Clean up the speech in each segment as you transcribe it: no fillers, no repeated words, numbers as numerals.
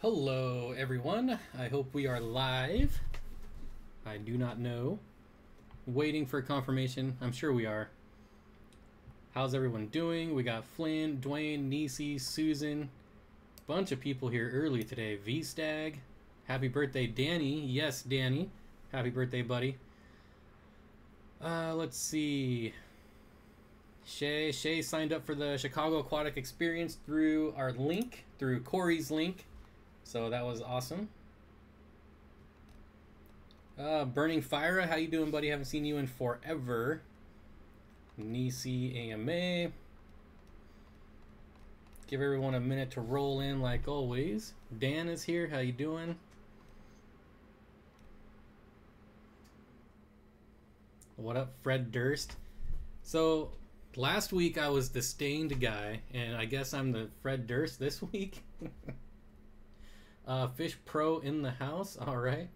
Hello everyone, I hope we are live. I do not know. Waiting for confirmation, I'm sure we are. How's everyone doing? We got Flynn, Dwayne, Nisi, Susan. Bunch of people here early today. V-Stag. Happy birthday, Danny. Yes, Danny. Happy birthday, buddy. Let's see. Shay signed up for the Chicago Aquatic Experience through our link, through Corey's link. So that was awesome. Burning Fire, how you doing, buddy? Haven't seen you in forever. Nisi AMA. Give everyone a minute to roll in like always. Dan is here. How you doing? What up, Fred Durst? So last week I was the stained guy, and I guess I'm the Fred Durst this week. Fish Pro in the house. All right.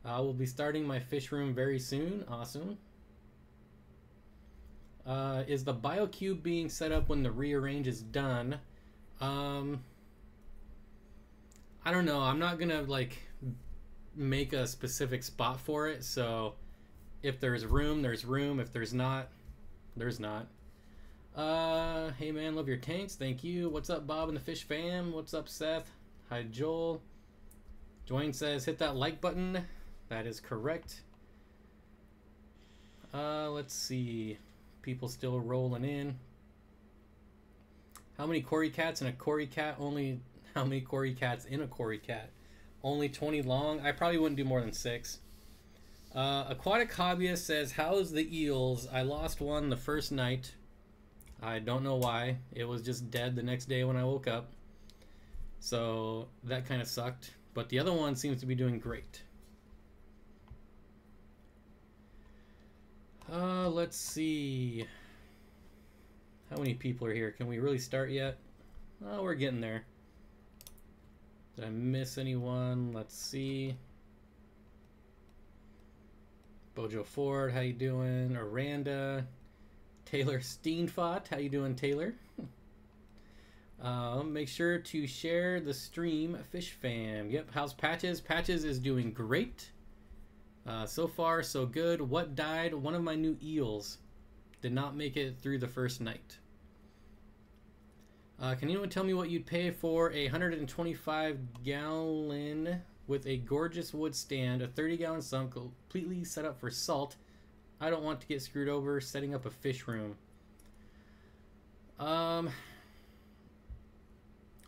I will be starting my fish room very soon. Awesome. Is the BioCube being set up when the rearrange is done? I don't know. I'm not gonna like make a specific spot for it. So if there's room, there's room. If there's not, there's not. Hey man, love your tanks. Thank you. What's up, Bob and the Fish Fam? What's up, Seth? Hi, Joel. Dwayne says hit that like button. That is correct. Let's see. People still rolling in. How many Cory cats in a Cory cat? Only how many Cory cats in a Cory cat? Only 20 long. I probably wouldn't do more than 6. Aquatic Hobbyist says, how's the eels? I lost one the first night. I don't know why. It was just dead the next day when I woke up. So that kind of sucked. But the other one seems to be doing great. Let's see. How many people are here? Can we really start yet? Oh, we're getting there. Did I miss anyone? Let's see. Bojo Ford, how you doing? Aranda. Taylor Steenfott, how you doing, Taylor? Make sure to share the stream, FISHFAM. Yep, how's Patches? Patches is doing great. So far, so good. What died? One of my new eels. Did not make it through the first night. Can anyone tell me what you'd pay for a 125-gallon with a gorgeous wood stand, a 30-gallon sump completely set up for salt? I don't want to get screwed over setting up a fish room.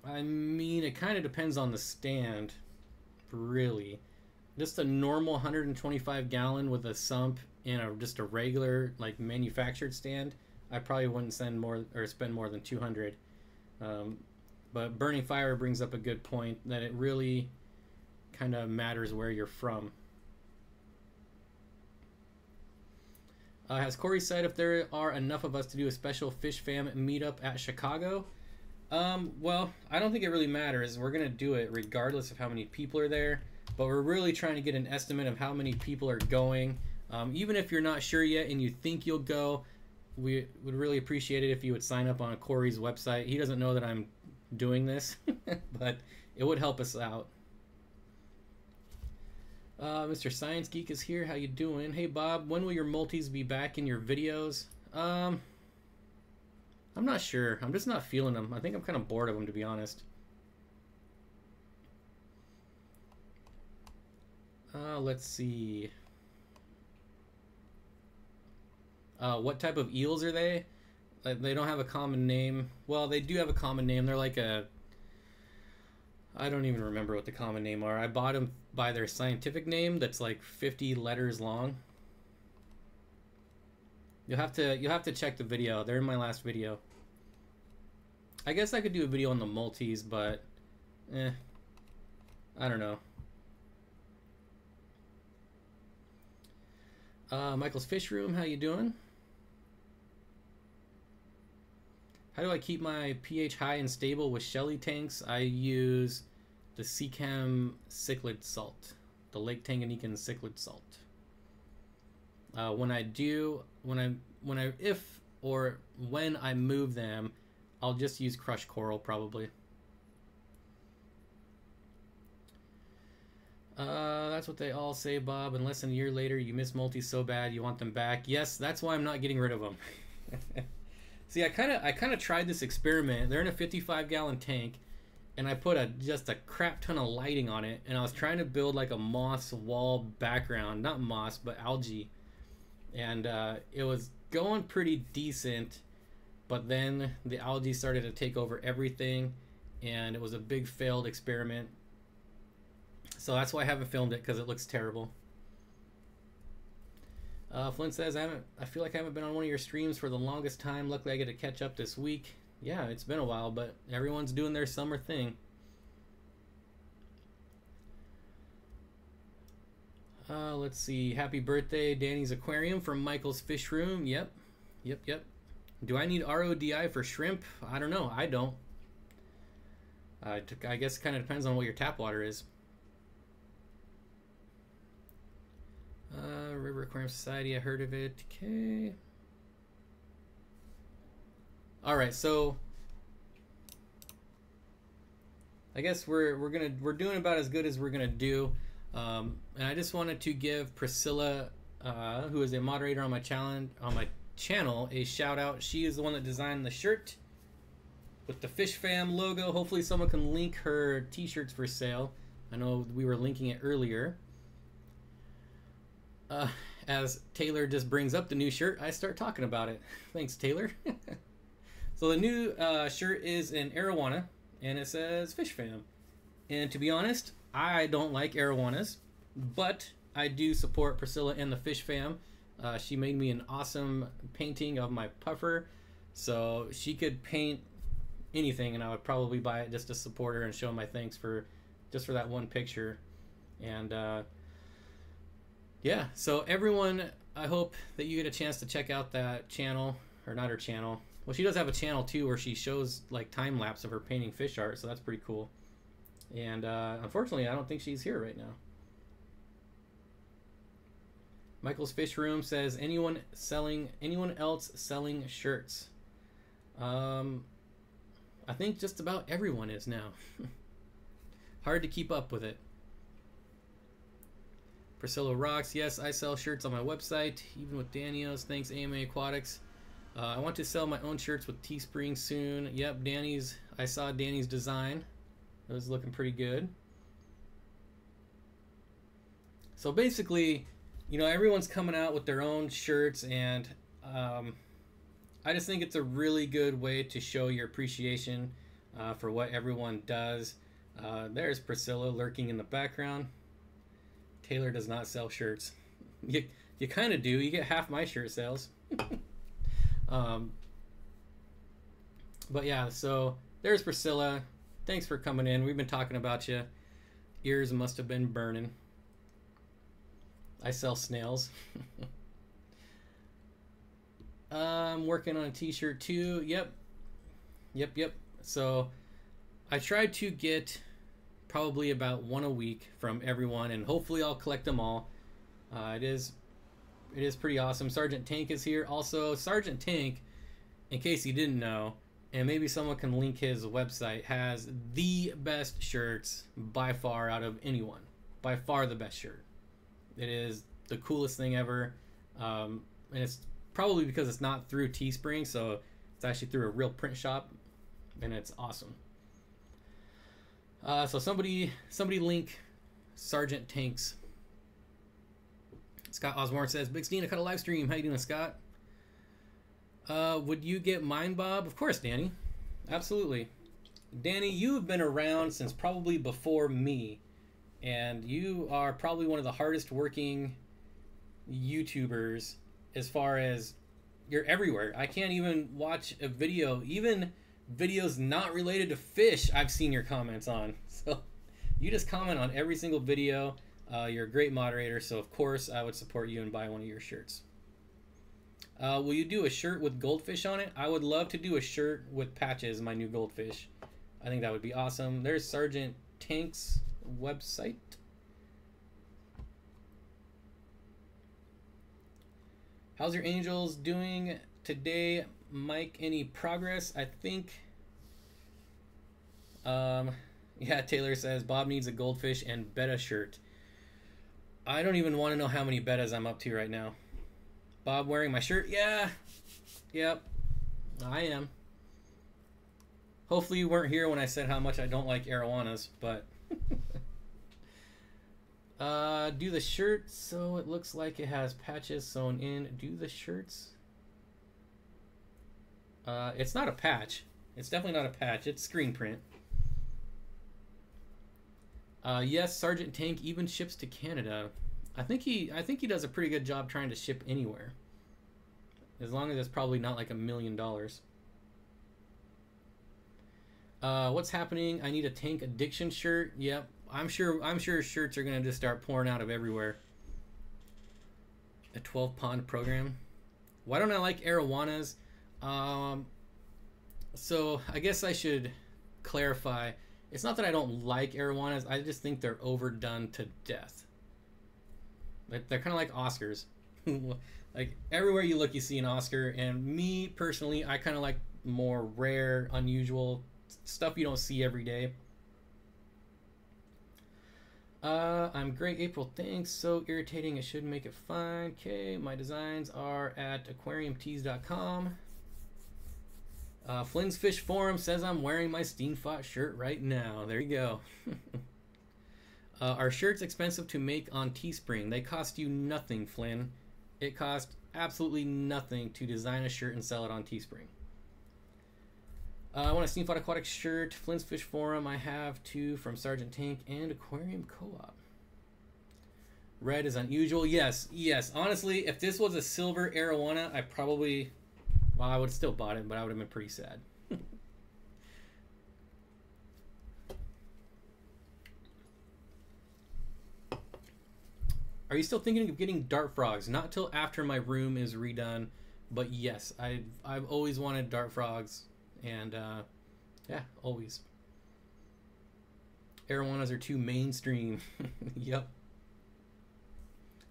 I mean, it kind of depends on the stand, really. Just a normal 125 gallon with a sump and just a regular like manufactured stand, I probably wouldn't spend more than 200. But Burning Fire brings up a good point that it really kind of matters where you're from. Has Corey said if there are enough of us to do a special Fish Fam meetup at Chicago? Well, I don't think it really matters. We're gonna do it regardless of how many people are there, but we're really trying to get an estimate of how many people are going. Even if you're not sure yet and you think you'll go, we would really appreciate it if you would sign up on Corey's website. He doesn't know that I'm doing this, but it would help us out. Mr. Science Geek is here. How you doing? Hey Bob, when will your multis be back in your videos? I'm not sure. I'm just not feeling them. I think I'm kind of bored of them, to be honest. Let's see. What type of eels are they? They don't have a common name. Well, they do have a common name. They're like a... I don't even remember what the common name are. I bought them by their scientific name that's like 50 letters long. You'll have to check the video. They're in my last video. I guess I could do a video on the multis, but I don't know. Michael's Fish Room, how you doing? How do I keep my pH high and stable with Shelly tanks? I use the Seachem cichlid salt, the Lake Tanganyika cichlid salt. When I move them, I'll just use crushed coral probably. That's what they all say, Bob. And less than a year later, you miss multis so bad you want them back. Yes, that's why I'm not getting rid of them. See, I kind of tried this experiment. They're in a 55-gallon tank, and I put just a crap ton of lighting on it, and I was trying to build like a moss wall background, not moss, but algae, and it was going pretty decent, but then the algae started to take over everything, and it was a big failed experiment. So that's why I haven't filmed it, because it looks terrible. Flint says, I feel like I haven't been on one of your streams for the longest time. Luckily, I get to catch up this week. Yeah, it's been a while, but everyone's doing their summer thing. Let's see. Happy birthday, Danny's Aquarium from Michael's Fish Room. Yep. Do I need RODI for shrimp? I don't know. I don't. I guess it kind of depends on what your tap water is. River Aquarium Society, I heard of it. Okay. Alright, so I guess we're doing about as good as we're gonna do. And I just wanted to give Priscilla, who is a moderator on my channel, a shout out. She is the one that designed the shirt with the FISHFAM logo. Hopefully someone can link her t-shirts for sale. I know we were linking it earlier. As Taylor just brings up the new shirt, I start talking about it. Thanks, Taylor. So the new shirt is in arowana, and it says FISHFAM. And to be honest, I don't like arowanas, but I do support Priscilla and the FISHFAM. She made me an awesome painting of my puffer, so she could paint anything, and I would probably buy it just to support her and show my thanks for that one picture. And yeah, so everyone, I hope that you get a chance to check out that channel, or not her channel. Well, she does have a channel too where she shows like time lapse of her painting fish art, so that's pretty cool. And unfortunately, I don't think she's here right now. Michael's Fish Room says, anyone else selling shirts? I think just about everyone is now. Hard to keep up with it. Priscilla rocks. Yes, I sell shirts on my website, even with Daniel's. Thanks, AMA Aquatics. I want to sell my own shirts with Teespring soon. Yep, I saw Danny's design. It was looking pretty good. So basically, you know, everyone's coming out with their own shirts, and I just think it's a really good way to show your appreciation for what everyone does. There's Priscilla lurking in the background. Taylor does not sell shirts. You kind of do. You get half my shirt sales. But yeah, so there's Priscilla. Thanks for coming in. We've been talking about you. Ears must have been burning. I sell snails. I'm working on a t-shirt too. Yep. So I tried to get probably about one a week from everyone, and hopefully I'll collect them all. It is pretty awesome. Sergeant Tank is here. Also, Sergeant Tank, in case you didn't know, and maybe someone can link his website, has the best shirts by far out of anyone. By far the best shirt. It is the coolest thing ever. And it's probably because it's not through Teespring, so it's actually through a real print shop, and it's awesome. So somebody link Sergeant Tanks. Scott Osborne says, Big Steen, I cut a live stream. How you doing, Scott? Would you get mine, Bob? Of course, Danny. Absolutely. Danny, you've been around since probably before me, and you are probably one of the hardest working YouTubers as far as you're everywhere. I can't even watch a video, even videos not related to fish, I've seen your comments on. So you just comment on every single video. You're a great moderator, so of course I would support you and buy one of your shirts. Will you do a shirt with goldfish on it? I would love to do a shirt with Patches, my new goldfish. I think that would be awesome. There's Sergeant Tank's website. How's your angels doing today, Mike? Any progress? I think yeah, Taylor says Bob needs a goldfish and betta shirt. I don't even want to know how many betas I'm up to right now. Bob wearing my shirt? Yeah. Yep. I am. Hopefully you weren't here when I said how much I don't like arowanas, but... do the shirt so it looks like it has patches sewn in. Do the shirts? It's not a patch. It's definitely not a patch. It's screen print. Yes, Sergeant Tank even ships to Canada. I think he does a pretty good job trying to ship anywhere. As long as it's probably not like $1 million. What's happening? I need a tank addiction shirt. Yep. I'm sure shirts are gonna just start pouring out of everywhere. A 12 pond program. Why don't I like arowanas? So I guess I should clarify. It's not that I don't like arowanas. I just think they're overdone to death. Like they're kind of like Oscars. Like everywhere you look, you see an Oscar. And me personally, I kind of like more rare, unusual stuff you don't see every day. I'm great, April. Thanks. So irritating. It should make it fine. Okay, my designs are at aquariumtees.com. Flynn's Fish Forum says I'm wearing my Steenfott shirt right now. There you go. Are shirts expensive to make on Teespring? They cost you nothing, Flynn. It costs absolutely nothing to design a shirt and sell it on Teespring. I want a Steenfott Aquatics shirt. Flynn's Fish Forum. I have two from Sergeant Tank and Aquarium Co-op. Red is unusual. Yes, yes. Honestly, if this was a silver arowana, I probably... Well, I would have still bought it, but I would have been pretty sad. Are you still thinking of getting dart frogs? Not till after my room is redone, but yes, I've always wanted dart frogs, and yeah, always. Arowanas are too mainstream. Yep.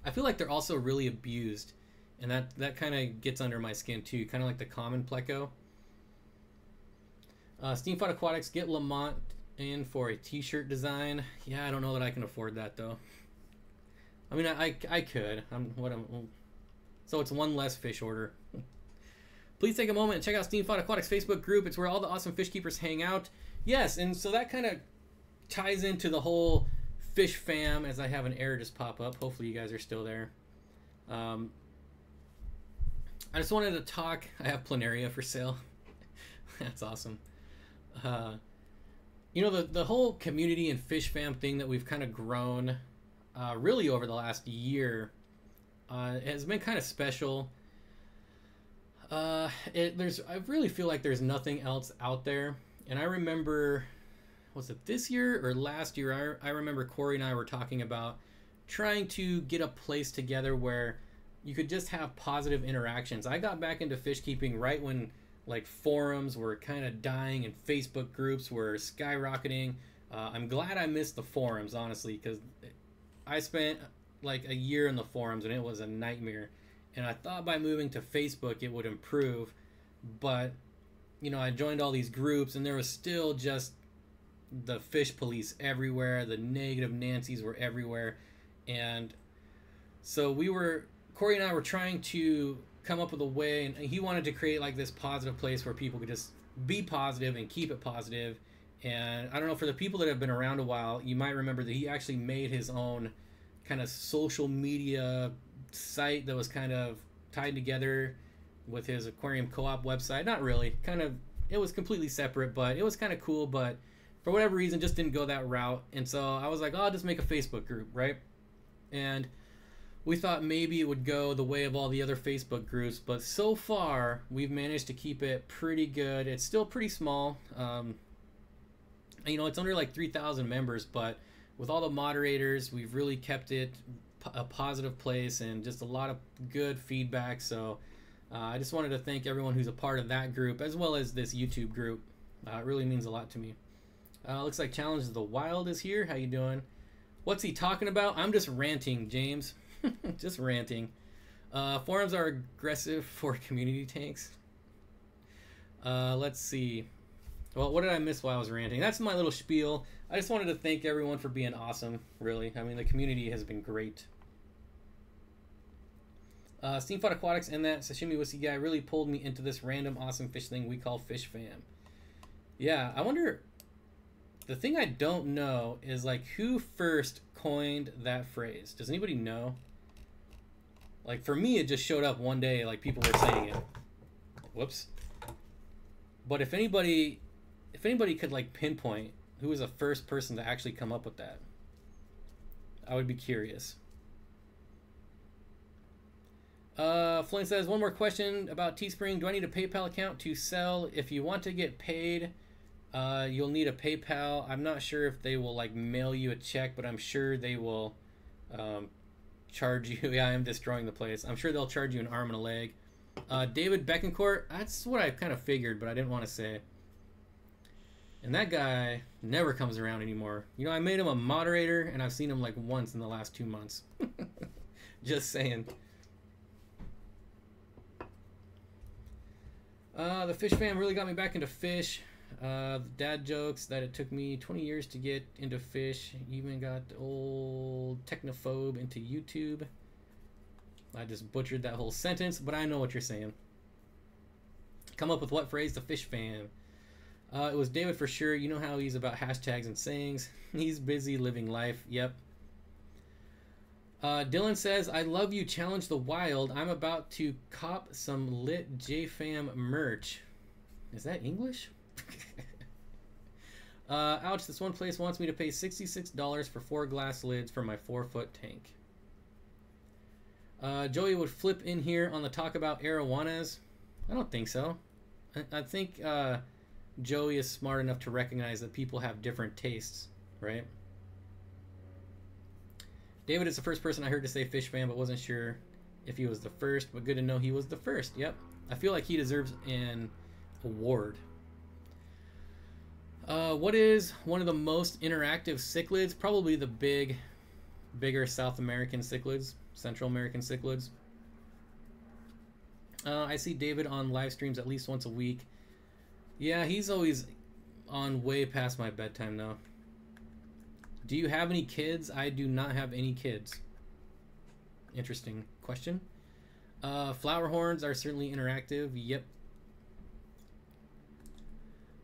I feel like they're also really abused. And that kind of gets under my skin too, kind of like the common pleco. Steenfott Aquatics, get Lamont in for a t-shirt design. Yeah, I don't know that I can afford that though. I mean, I could. So it's one less fish order. Please take a moment and check out Steenfott Aquatics Facebook group. It's where all the awesome fish keepers hang out. Yes, and so that kind of ties into the whole fish fam, as I have an error just pop up. Hopefully you guys are still there. I just wanted to talk. I have planaria for sale. That's awesome. You know, the whole community and fish fam thing that we've kind of grown really over the last year has been kind of special. I really feel like there's nothing else out there. And I remember, was it this year or last year? I remember Corey and I were talking about trying to get a place together where you could just have positive interactions. I got back into fish keeping right when like forums were kind of dying and Facebook groups were skyrocketing. I'm glad I missed the forums, honestly, because I spent like a year in the forums and it was a nightmare. And I thought by moving to Facebook it would improve, but you know, I joined all these groups and there was still just the fish police everywhere. The negative Nancys were everywhere. And so Corey and I were trying to come up with a way, and he wanted to create like this positive place where people could just be positive and keep it positive. And I don't know, for the people that have been around a while, you might remember that he actually made his own kind of social media site that was kind of tied together with his Aquarium Co-op website. Not really, kind of, it was completely separate, but it was kind of cool, but for whatever reason just didn't go that route. And so I was like, oh, I'll just make a Facebook group, right? And we thought maybe it would go the way of all the other Facebook groups, but so far we've managed to keep it pretty good. It's still pretty small. You know, it's under like 3,000 members, but with all the moderators, we've really kept it a positive place and just a lot of good feedback. So I just wanted to thank everyone who's a part of that group as well as this YouTube group. It really means a lot to me. Looks like Challenge of the Wild is here. How you doing? What's he talking about? I'm just ranting, James. Just ranting. Forums are aggressive for community tanks. Let's see. Well, what did I miss while I was ranting? That's my little spiel. I just wanted to thank everyone for being awesome, really. I mean, the community has been great. Steenfott Aquatics and that sashimi whiskey guy really pulled me into this random awesome fish thing we call FISHFAM. Yeah, I wonder... The thing I don't know is, like, who first coined that phrase? Does anybody know? Like, for me, it just showed up one day, like, people were saying it. Whoops. But if anybody could, like, pinpoint who was the first person to actually come up with that, I would be curious. Flynn says, one more question about Teespring. Do I need a PayPal account to sell? If you want to get paid, you'll need a PayPal. I'm not sure if they will, like, mail you a check, but I'm sure they will charge you. Yeah, I am destroying the place. I'm sure they'll charge you an arm and a leg. David Becancourt, that's what I kind of figured, but I didn't want to say. And that guy never comes around anymore. You know, I made him a moderator, and I've seen him like once in the last 2 months. Just saying. The fish fam really got me back into fish. Dad jokes that it took me 20 years to get into fish. Even got old technophobe into YouTube. I just butchered that whole sentence, but I know what you're saying. Come up with what phrase? The fish fam. It was David for sure. You know how he's about hashtags and sayings. He's busy living life. Yep. Dylan says, I love you, challenge the wild. I'm about to cop some lit JFam merch. Is that English? Ouch, this one place wants me to pay $66 for 4 glass lids for my 4-foot tank. Joey would flip in here on the talk about arowanas. I don't think so. I think Joey is smart enough to recognize that people have different tastes, right? David is the first person I heard to say fish fan, but wasn't sure if he was the first, but good to know he was the first. Yep. I feel like he deserves an award. What is one of the most interactive cichlids? Probably the bigger South American cichlids, Central American cichlids. I see David on live streams at least once a week. Yeah, he's always on way past my bedtime though. Do you have any kids? I do not have any kids. Interesting question. Flower horns are certainly interactive. Yep.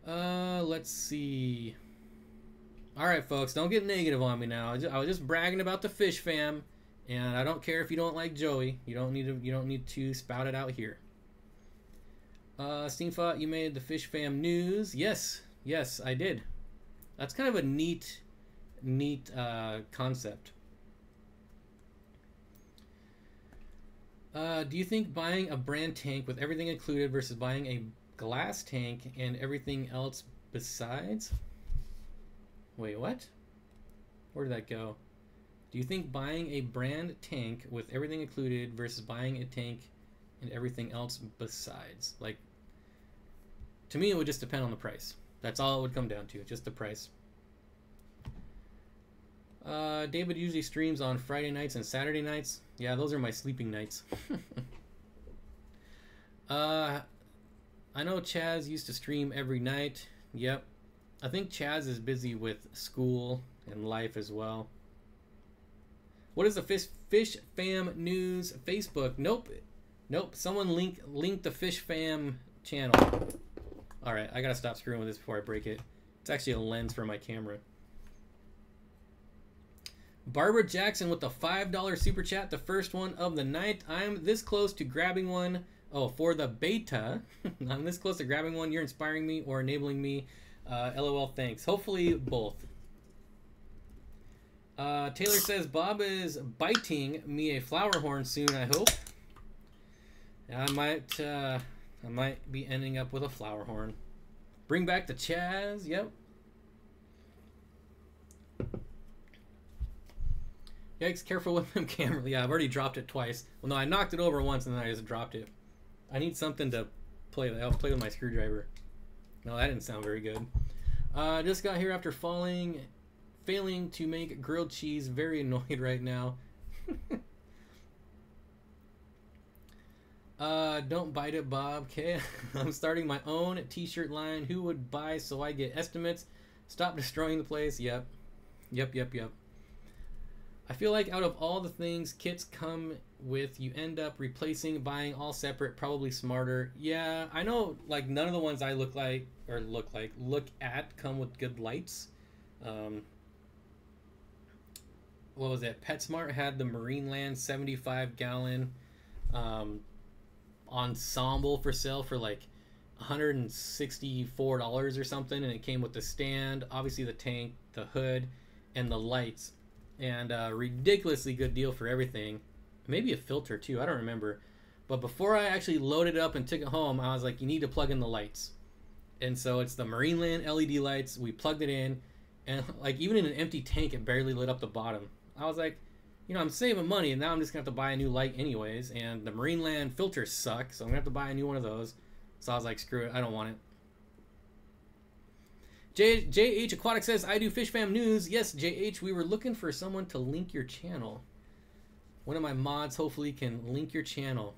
Let's see. All right, folks, don't get negative on me now. I was just bragging about the fish fam, and I don't care if you don't like Joey. You don't need to spout it out here. Steenfott, you made the fish fam news. Yes, I did. That's kind of a neat concept. Do you think buying a brand tank with everything included versus buying a glass tank and everything else besides? Wait, what? Where did that go? Do you think buying a brand tank with everything included versus buying a tank and everything else besides? Like, to me, it would just depend on the price. That's all it would come down to, just the price. David usually streams on Friday nights and Saturday nights. Yeah, those are my sleeping nights. I know Chaz used to stream every night. Yep. I think Chaz is busy with school and life as well. What is the Fish Fam News Facebook? Nope. Someone link the Fish Fam channel. All right, I gotta stop screwing with this before I break it. It's actually a lens for my camera. Barbara Jackson with the $5 super chat, the first one of the night. I'm this close to grabbing one. Oh, for the beta. I'm this close to grabbing one. You're inspiring me or enabling me. LOL, thanks. Hopefully both. Taylor says Bob is biting me a flower horn soon, I hope. I might be ending up with a flower horn. Bring back the Chaz. Yep. Yikes, careful with them camera. Yeah, I've already dropped it twice. Well, no, I knocked it over once and then I just dropped it. I need something to play with. I'll play with my screwdriver. No, that didn't sound very good. Just got here after failing to make grilled cheese. Very annoyed right now. Don't bite it, Bob. Okay, I'm starting my own t-shirt line. Who would buy so I get estimates? Stop destroying the place. Yep. I feel like out of all the things kits come with, you end up buying all separate, probably smarter. Yeah, I know, like, none of the ones I look at come with good lights. What was it? PetSmart had the Marineland 75-gallon ensemble for sale for like $164 or something, and it came with the stand, obviously the tank, the hood, and the lights. And a ridiculously good deal for everything. Maybe a filter too, I don't remember. But before I actually loaded it up and took it home, I was like, you need to plug in the lights. And so it's the Marineland LED lights. We plugged it in, and like even in an empty tank, it barely lit up the bottom. I was like, you know, I'm saving money, and now I'm just gonna have to buy a new light anyways. And the Marineland filters suck, so I'm gonna have to buy a new one of those. So I was like, screw it, I don't want it. JH Aquatic says, I do FISHFAM news. Yes, JH, we were looking for someone to link your channel. One of my mods hopefully can link your channel.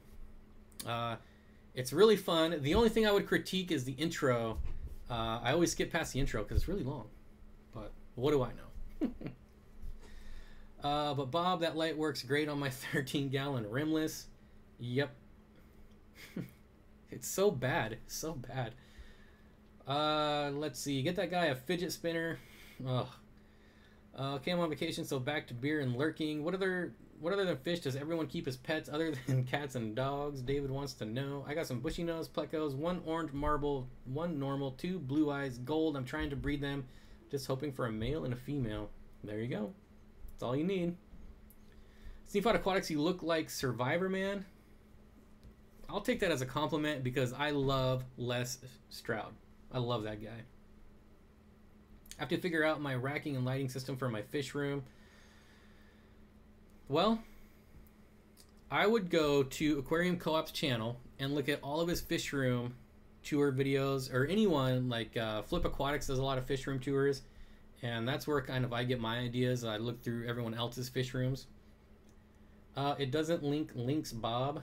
It's really fun. The only thing I would critique is the intro. I always skip past the intro because it's really long. But what do I know? But Bob, that light works great on my 13-gallon rimless. Yep. It's so bad. So bad. Let's see. Get that guy a fidget spinner. Ugh. Okay, I'm on vacation, so back to beer and lurking. What other than fish does everyone keep as pets other than cats and dogs? David wants to know. I got some bushy nose plecos, 1 orange marble, 1 normal, 2 blue eyes, gold. I'm trying to breed them. Just hoping for a male and a female. There you go. That's all you need. Steenfott Aquatics, you look like Survivor Man. I'll take that as a compliment because I love Les Stroud. I love that guy. I have to figure out my racking and lighting system for my fish room. Well, I would go to Aquarium Co-op's channel and look at all of his fish room tour videos, or anyone like Flip Aquatics does a lot of fish room tours, and that's where kind of I get my ideas. I look through everyone else's fish rooms. It doesn't link links, Bob.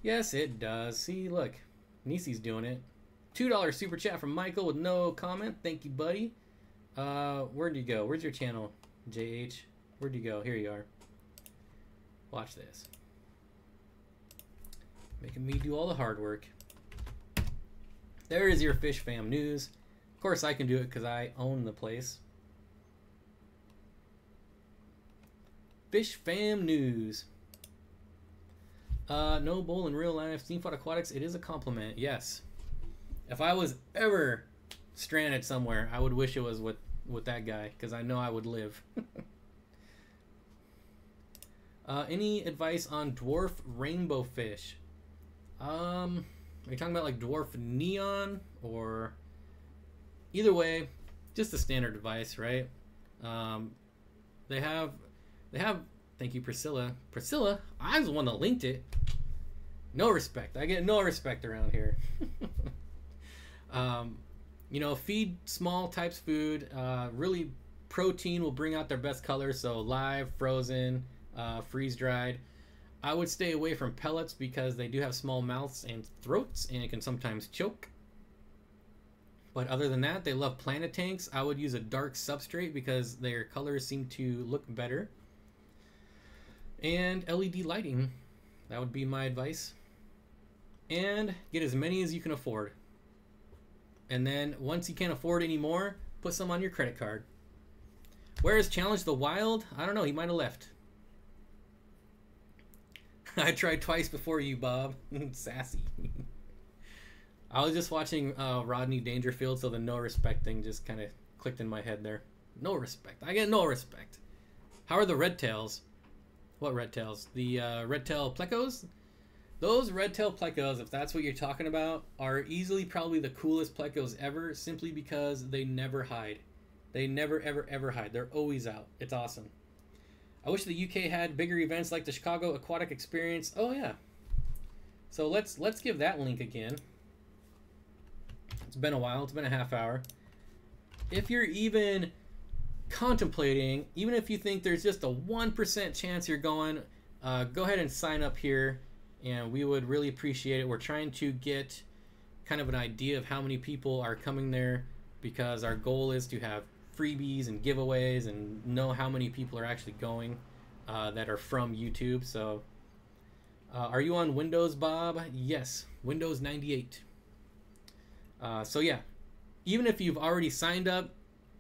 Yes, it does. See, look, Nisi's doing it. $2 super chat from Michael with no comment. Thank you, buddy. Where'd you go? Where's your channel, JH? Where'd you go? Here you are. Watch this. Making me do all the hard work. There is your FISHFAM news. Of course I can do it because I own the place. FISHFAM news. No bowl in real life. Steenfott Aquatics, it is a compliment. Yes. If I was ever stranded somewhere, I would wish it was with that guy, because I know I would live. Any advice on dwarf rainbow fish? Are you talking about like dwarf neon, or either way, just the standard advice, right? They have. Thank you, Priscilla. Priscilla, I was the one that linked it. No respect. I get no respect around here. You know, feed small types food. Really, protein will bring out their best colors. So live, frozen, freeze dried. I would stay away from pellets because they do have small mouths and throats, and it can sometimes choke. But other than that, they love planet tanks. I would use a dark substrate because their colors seem to look better. And LED lighting. That would be my advice. And get as many as you can afford. And then once you can't afford any more, put some on your credit card. Where is Challenge the Wild? I don't know. He might have left. I tried twice before you, Bob. Sassy. I was just watching Rodney Dangerfield, so the no respect thing just kind of clicked in my head there. No respect. I get no respect. How are the red tails? What red tails? The red tail plecos? Those red tail plecos, if that's what you're talking about, are easily probably the coolest plecos ever, simply because they never hide. They never, ever, ever hide. They're always out. It's awesome. I wish the UK had bigger events like the Chicago Aquatic Experience. Oh yeah. So let's give that link again. It's been a while. It's been a half hour. If you're even contemplating, even if you think there's just a 1% chance you're going, go ahead and sign up here, and we would really appreciate it. We're trying to get kind of an idea of how many people are coming there, because our goal is to have freebies and giveaways and know how many people are actually going that are from YouTube. So are you on Windows, Bob? Yes, Windows 98. So yeah, even if you've already signed up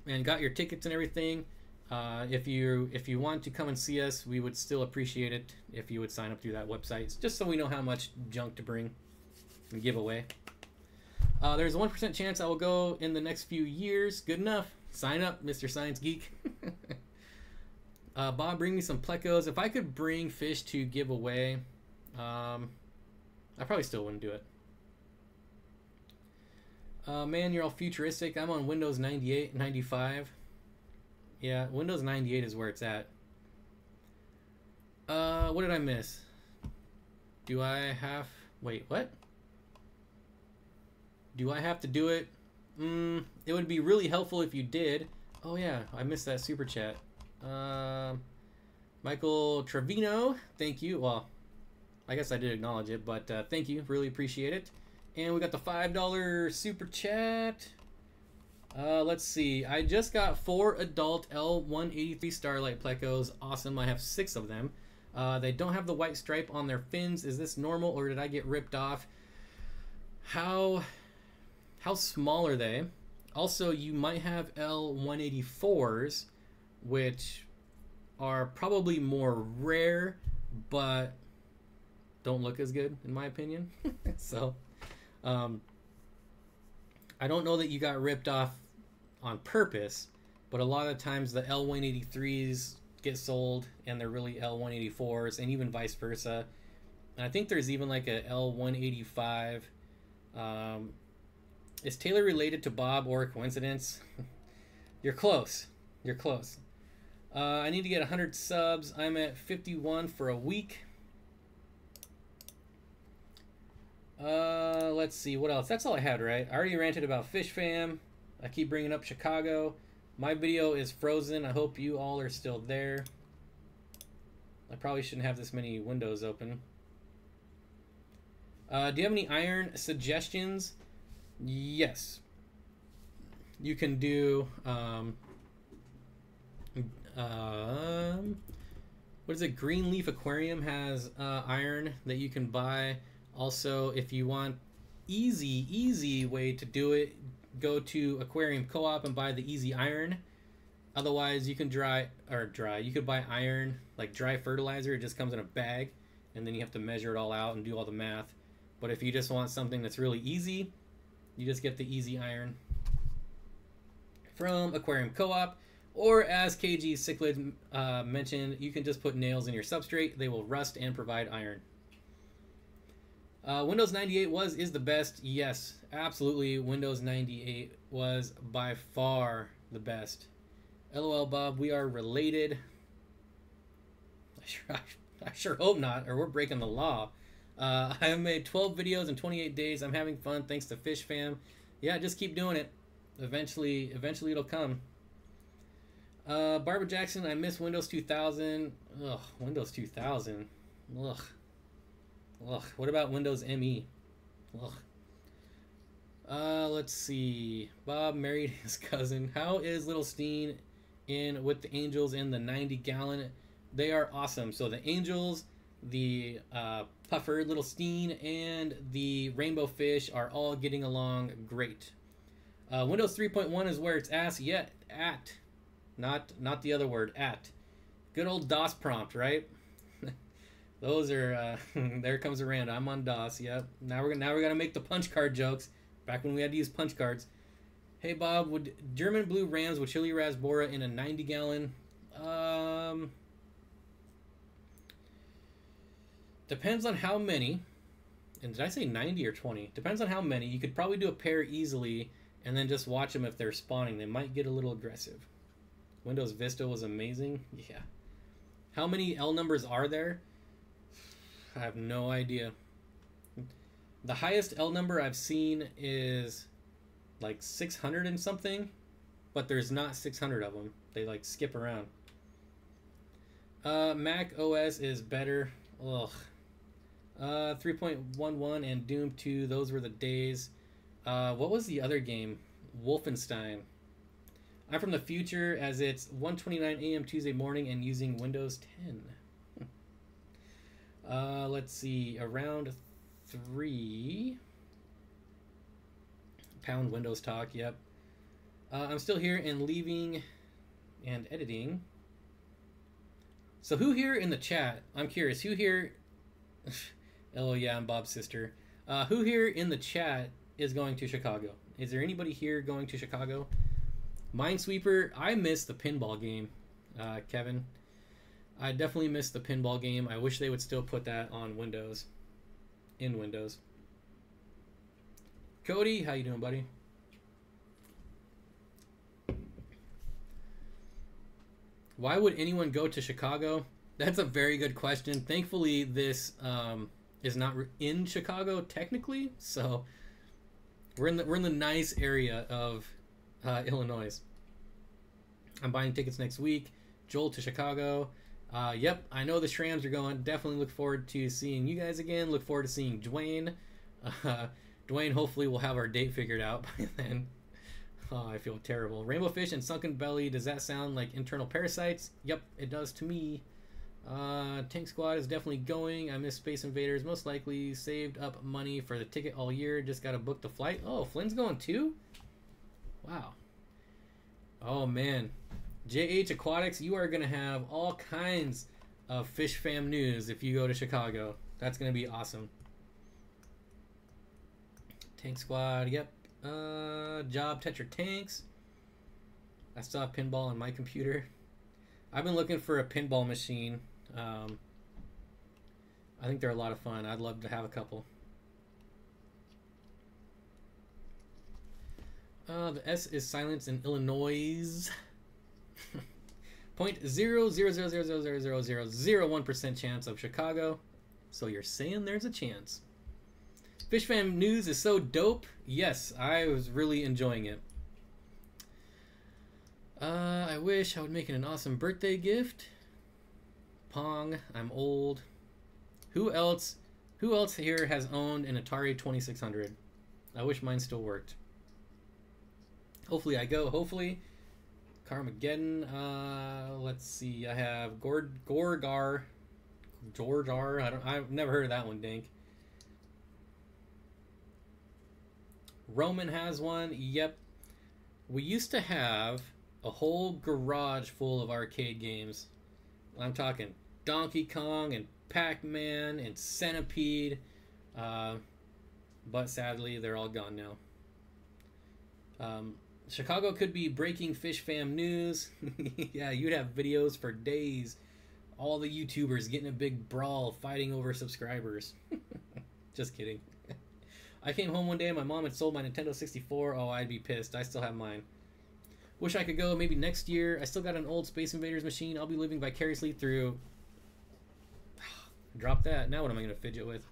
and got your tickets and everything, if you want to come and see us, we would still appreciate it if you would sign up through that website, just so we know how much junk to bring and give away. There's a 1% chance I will go in the next few years. Good enough. Sign up, Mr. Science Geek. Bob, bring me some plecos. If I could bring fish to give away, I probably still wouldn't do it. Man, you're all futuristic. I'm on Windows 98, 95. Yeah, Windows 98 is where it's at. What did I miss? Do I have... Wait, what? Do I have to do it? It would be really helpful if you did. Oh yeah, I missed that super chat. Michael Trevino, thank you. Well, I guess I did acknowledge it, but thank you. Really appreciate it. And we got the $5 super chat. Let's see. I just got 4 adult L183 Starlight Plecos. Awesome. I have 6 of them. They don't have the white stripe on their fins. Is this normal or did I get ripped off? How small are they? Also, you might have L184s, which are probably more rare, but don't look as good, in my opinion. So, I don't know that you got ripped off on purpose, but a lot of times the L183s get sold, and they're really L184s, and even vice versa. And I think there's even like a L185. Is Taylor related to Bob or a coincidence? You're close. You're close. I need to get 100 subs. I'm at 51 for a week. Let's see. What else? That's all I had, right? I already ranted about FISHFAM. I keep bringing up Chicago. My video is frozen. I hope you all are still there. I probably shouldn't have this many windows open. Do you have any iron suggestions? Yes. You can do what is it? Greenleaf Aquarium has iron that you can buy. Also, if you want easy way to do it, go to Aquarium Co-op and buy the easy iron. Otherwise, you can you could buy iron, like dry fertilizer. It just comes in a bag, and then you have to measure it all out and do all the math. But if you just want something that's really easy, you just get the easy iron from Aquarium Co-op. Or as KG Cichlid mentioned, you can just put nails in your substrate. They will rust and provide iron. Windows 98 is the best. Yes, absolutely. Windows 98 was by far the best. LOL, Bob, we are related. I sure hope not, or we're breaking the law. I have made 12 videos in 28 days. I'm having fun thanks to FISHFAM. Yeah, just keep doing it. Eventually it'll come. Barbara Jackson, I miss Windows 2000. Ugh, Windows 2000. Ugh. Ugh. What about Windows ME? Ugh. Let's see. Bob married his cousin. How is Little Steen in with the Angels in the 90-gallon? They are awesome. So the Angels, the Puffer, Little Steen, and the Rainbow Fish are all getting along great. Windows 3.1 is where it's at. Not the other word, at. Good old DOS prompt, right? Those are there comes a random. I'm on DOS. Yep. Now we're gonna make the punch card jokes. Back when we had to use punch cards. Hey Bob, would German Blue Rams with Chili Rasbora in a 90-gallon? Depends on how many. And did I say 90 or 20? Depends on how many. You could probably do a pair easily, and then just watch them if they're spawning. They might get a little aggressive. Windows Vista was amazing. Yeah. How many L numbers are there? I have no idea. The highest L number I've seen is like 600 and something, but there's not 600 of them. They like skip around. Mac OS is better. Ugh. 3.11 and Doom 2, those were the days. What was the other game? Wolfenstein. I'm from the future as it's 1:29 a.m. Tuesday morning and using Windows 10. Let's see. Around 3. Pound Windows talk. Yep. I'm still here and leaving and editing. So who here in the chat? I'm curious. Who here... Oh, yeah, I'm Bob's sister. Who here in the chat is going to Chicago? Is there anybody here going to Chicago? Minesweeper, I miss the pinball game, Kevin. I definitely miss the pinball game. I wish they would still put that on Windows. In Windows. Cody, how you doing, buddy? Why would anyone go to Chicago? That's a very good question. Thankfully, this is not in Chicago technically, so we're in the nice area of Illinois. I'm buying tickets next week. Joel to Chicago. Yep, I know the Shrams are going. Definitely look forward to seeing you guys again. Look forward to seeing Dwayne. Dwayne, hopefully we'll have our date figured out by then. Oh, I feel terrible. Rainbow fish and sunken belly. Does that sound like internal parasites? Yep, it does to me. Tank Squad is definitely going. I miss Space Invaders. Most likely saved up money for the ticket all year. Just got to book the flight. Oh, Flynn's going too? Wow. Oh, man. JH Aquatics, you are going to have all kinds of FISHFAM news if you go to Chicago. That's going to be awesome. Tank Squad, yep. Job Tetra Tanks. I still have pinball on my computer. I've been looking for a pinball machine. I think they're a lot of fun. I'd love to have a couple. The S is silenced in Illinois. 0.000000001% chance of Chicago. So you're saying there's a chance. FISHFAM news is so dope. Yes, I was really enjoying it. I wish I would make it an awesome birthday gift. Pong, I'm old. Who else here has owned an Atari 2600? I wish mine still worked. Hopefully I go. Hopefully. Carmageddon. Let's see. I have Gorgar. I've never heard of that one, Dink. Roman has one. Yep. We used to have a whole garage full of arcade games. I'm talking Donkey Kong and Pac-Man and Centipede. But sadly, they're all gone now. Chicago could be breaking FISHFAM news. Yeah, you'd have videos for days. All the YouTubers getting a big brawl, fighting over subscribers. Just kidding. I came home one day and my mom had sold my Nintendo 64. Oh, I'd be pissed. I still have mine. Wish I could go maybe next year. I still got an old Space Invaders machine. I'll be living vicariously through... Drop that. Now what am I going to fidget with?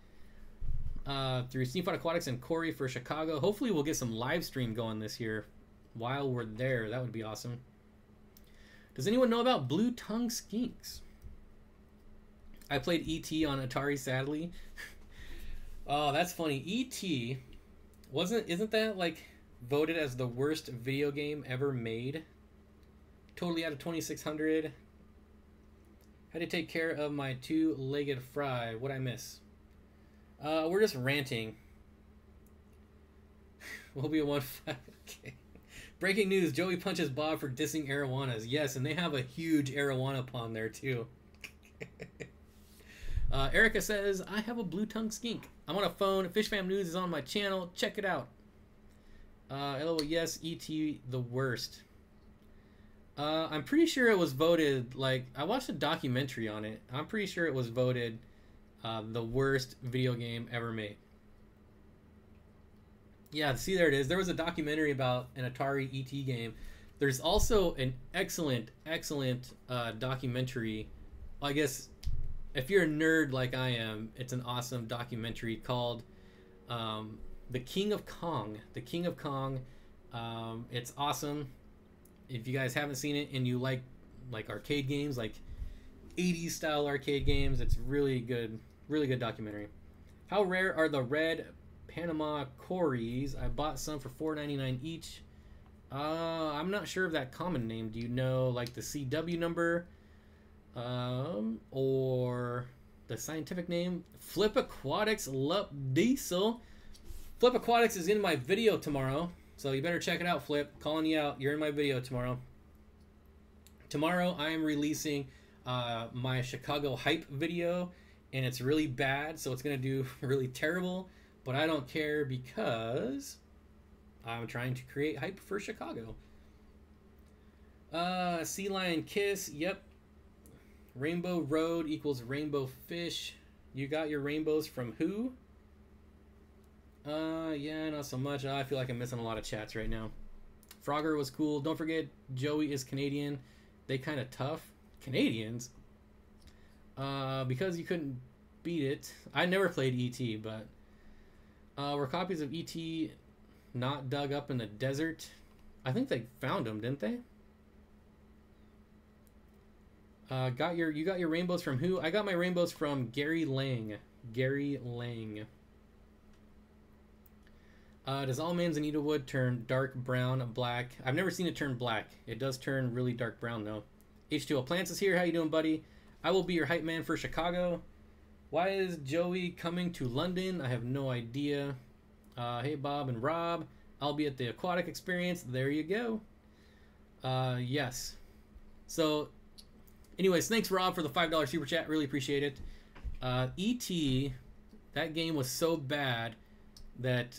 Through Steenfott Aquatics and Corey for Chicago. Hopefully we'll get some live stream going this year while we're there. That would be awesome. Does anyone know about blue tongue skinks? I played E.T. on Atari, sadly. Oh, that's funny. E.T. isn't that like voted as the worst video game ever made? Totally out of 2600. How to take care of my two-legged fry? What'd I miss? We're just ranting. We'll be a 1-5. Okay. Breaking news: Joey punches Bob for dissing arowanas. Yes, and they have a huge arowana pond there too. Erica says, I have a blue tongue skink. I'm on a phone. FISHFAM news is on my channel. Check it out. LOL, yes, E.T. the worst. I'm pretty sure it was voted, like, I watched a documentary on it. I'm pretty sure it was voted the worst video game ever made. Yeah, see, there it is. There was a documentary about an Atari E.T. game. There's also an excellent documentary. I guess if you're a nerd like I am, it's an awesome documentary called The King of Kong. The King of Kong. It's awesome. If you guys haven't seen it and you like arcade games, like 80s style arcade games, it's really good documentary. How rare are the red Panama Cories? I bought some for $4.99 each. I'm not sure of that common name. Do you know like the CW number? Or the scientific name? Flip Aquatics Lup Diesel. Flip Aquatics is in my video tomorrow, so you better check it out, Flip. Calling you out. You're in my video tomorrow. Tomorrow I am releasing my Chicago hype video, and it's really bad, so it's gonna do really terrible, but I don't care because I'm trying to create hype for Chicago. Sea Lion Kiss, yep. Rainbow Road equals Rainbow Fish. You got your rainbows from who? Yeah, not so much. I feel like I'm missing a lot of chats right now. Frogger was cool. Don't forget, Joey is Canadian. They kind of tough. Canadians? Because you couldn't beat it. I never played ET, but were copies of ET not dug up in the desert? I think they found them, didn't they? You got your rainbows from who? I got my rainbows from Gary Lang. Gary Lang. Does all man's Anita Wood turn dark brown, black? I've never seen it turn black. It does turn really dark brown though. H2O Plants is here. How you doing, buddy? I will be your hype man for Chicago. Why is Joey coming to London? I have no idea. Hey, Bob and Rob. I'll be at the Aquatic Experience. There you go. Yes. So, anyways, thanks, Rob, for the $5 super chat. Really appreciate it. E.T., that game was so bad that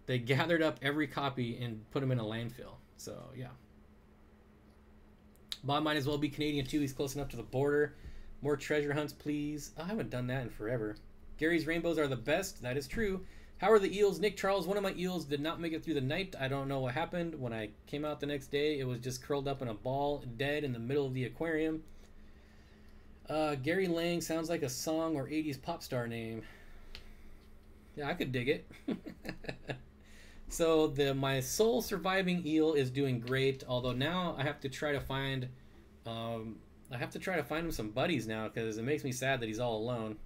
they gathered up every copy and put them in a landfill. So, yeah. Bob might as well be Canadian, too. He's close enough to the border. More treasure hunts, please. I haven't done that in forever. Gary's rainbows are the best. That is true. How are the eels? Nick Charles, one of my eels did not make it through the night. I don't know what happened. When I came out the next day, it was just curled up in a ball, dead in the middle of the aquarium. Gary Lang sounds like a song or 80s pop star name. Yeah, I could dig it. So my sole surviving eel is doing great, although now I have to try to find him some buddies now, because it makes me sad that he's all alone.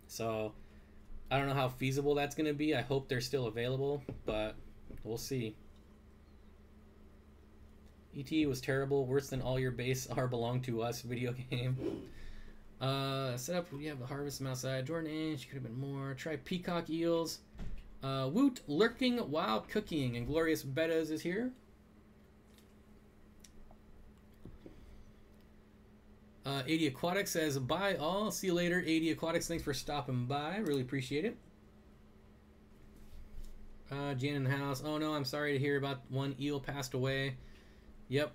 So I don't know how feasible that's going to be. I hope they're still available, but we'll see. ET was terrible, worse than all your base are belong to us video game. Set up, we have the harvest from outside. Jordan H, could have been more. Try peacock eels. Woot, lurking while cooking, and Glorious Bettas is here. AD Aquatics says, bye all, see you later. AD Aquatics, thanks for stopping by, really appreciate it. Jan in the house, oh no, I'm sorry to hear about one eel passed away. Yep,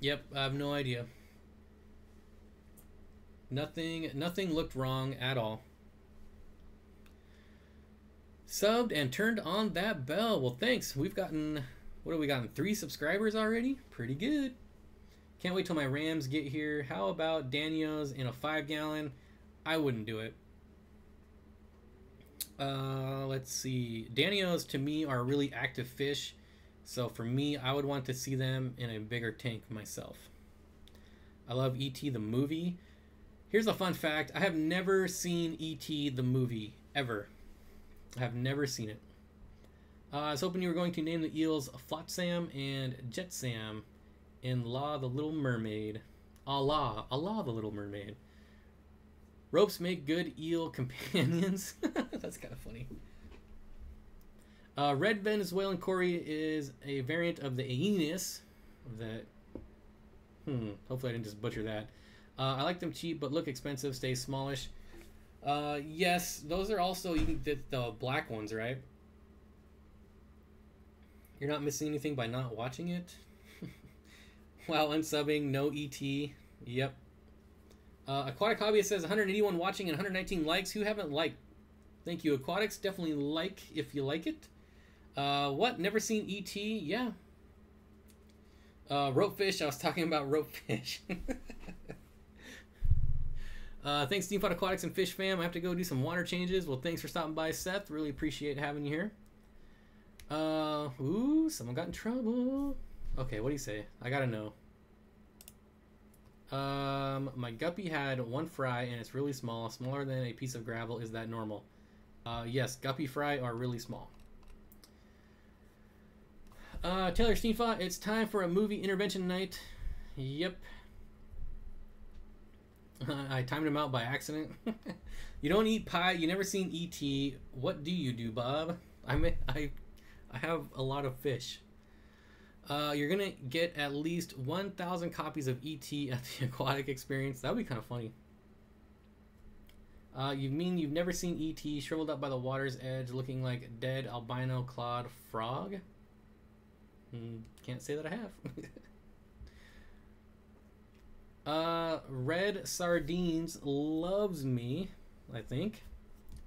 I have no idea. Nothing looked wrong at all. Subbed and turned on that bell. Well, thanks. We've gotten, what have we gotten? 3 subscribers already? Pretty good. Can't wait till my Rams get here. How about Daniels in a 5-gallon? I wouldn't do it. Let's see. Daniels to me are really active fish. So for me, I would want to see them in a bigger tank myself. I love E.T. the movie. Here's a fun fact. I have never seen E.T. the movie, ever. I have never seen it. I was hoping you were going to name the eels Flotsam and Jetsam in La the Little Mermaid. Allah the Little Mermaid. Ropes make good eel companions. That's kind of funny. Red Venezuelan Cory is a variant of the Aeneas. Hopefully I didn't just butcher that. I like them cheap, but look expensive, stay smallish. Yes, those are also, you can get the black ones, right? You're not missing anything by not watching it. While unsubbing, no ET. Yep. Aquatic Hobbyist says 181 watching and 119 likes. Who haven't liked? Thank you, Aquatics. Definitely like if you like it. What? Never seen ET? Yeah. Ropefish. I was talking about ropefish. Thanks, Steenfott Aquatics and FISHFAM. I have to go do some water changes. Well, thanks for stopping by, Seth. Really appreciate having you here. Ooh, someone got in trouble. Okay, what do you say? I gotta know. My guppy had 1 fry and it's really small, smaller than a piece of gravel. Is that normal? Yes, guppy fry are really small. Taylor Steenfott, it's time for a movie intervention night. Yep. I timed him out by accident. You don't eat pie. You never seen E.T. What do you do, Bob? I have a lot of fish. You're gonna get at least 1,000 copies of E.T. at the Aquatic experience. That would be kind of funny. You mean you've never seen E.T. shriveled up by the water's edge, looking like a dead albino clawed frog? Can't say that I have. Red Sardines loves me, I think.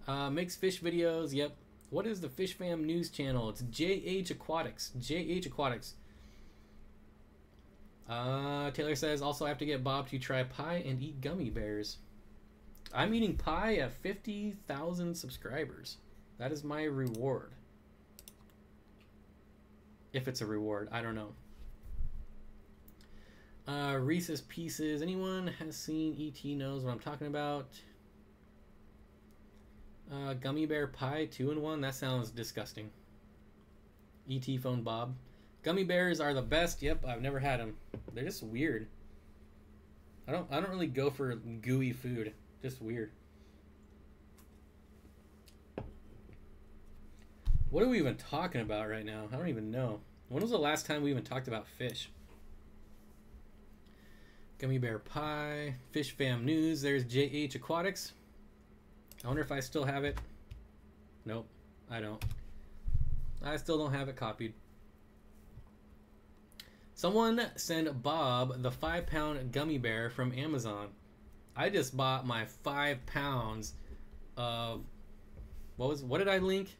Makes fish videos. Yep. What is the FISHFAM news channel? It's JH Aquatics. JH Aquatics. Taylor says, also I have to get Bob to try pie and eat gummy bears. I'm eating pie at 50,000 subscribers. That is my reward. If it's a reward, I don't know. Reese's Pieces. Anyone has seen E.T. knows what I'm talking about. Gummy bear pie 2-in-1. That sounds disgusting. E.T. phone Bob. Gummy bears are the best. Yep, I've never had them. They're just weird. I don't really go for gooey food. Just weird. What are we even talking about right now? I don't even know. When was the last time we even talked about fish? Gummy bear pie. FISHFAM news. There's JH Aquatics. I wonder if I still have it. Nope, I don't. I still don't have it copied. Someone send Bob the 5-pound gummy bear from Amazon. I just bought my 5 pounds of what did I link?